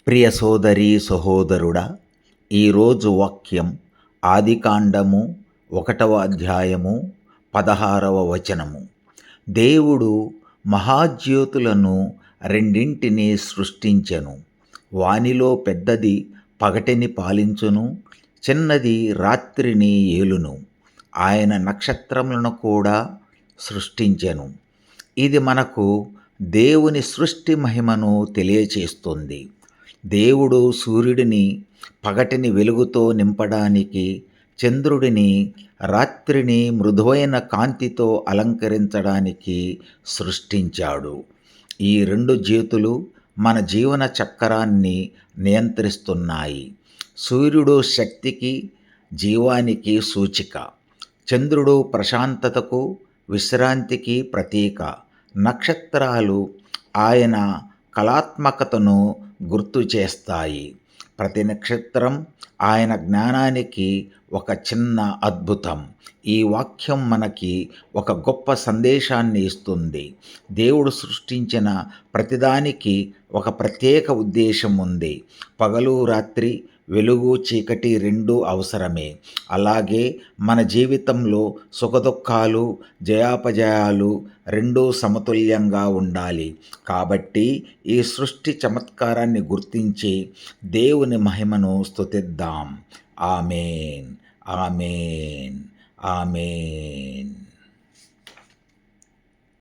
ప్రియ సోదరీ సహోదరుడా, ఈరోజు వాక్యం ఆదికాండము 1వ అధ్యాయము 16వ వచనము. దేవుడు మహాజ్యోతులను రెండింటిని సృష్టించెను. వానిలో పెద్దది పగటిని పాలించును, చిన్నది రాత్రిని ఏలును. ఆయన నక్షత్రములను కూడా సృష్టించెను. ఇది మనకు దేవుని సృష్టి మహిమను తెలియచేస్తుంది. దేవుడు సూర్యుడిని పగటిని వెలుగుతో నింపడానికి, చంద్రుడిని రాత్రిని మృదువైన కాంతితో అలంకరించడానికి సృష్టించాడు. ఈ రెండు జ్యోతులు మన జీవన చక్రాన్ని నియంత్రిస్తున్నాయి. సూర్యుడు శక్తికి, జీవానికి సూచిక. చంద్రుడు ప్రశాంతతకు, విశ్రాంతికి ప్రతీక. నక్షత్రాలు ఆయన కళాత్మకతను గుర్తు చేస్తాయి. ప్రతి నక్షత్రం ఆయన జ్ఞానానికి ఒక చిన్న అద్భుతం. ఈ వాక్యం మనకి ఒక గొప్ప సందేశాన్ని ఇస్తుంది. దేవుడు సృష్టించిన ప్రతిదానికి ఒక ప్రత్యేక ఉద్దేశం ఉంది. పగలు రాత్రి, వెలుగు చీకటి రెండూ అవసరమే. అలాగే మన జీవితంలో సుఖదుఖాలు, జయాపజయాలు రెండూ సమతుల్యంగా ఉండాలి. కాబట్టి ఈ సృష్టి చమత్కారాన్ని గుర్తించి దేవుని మహిమను స్తుతిద్దాం. ఆమేన్, ఆమేన్, ఆమేన్.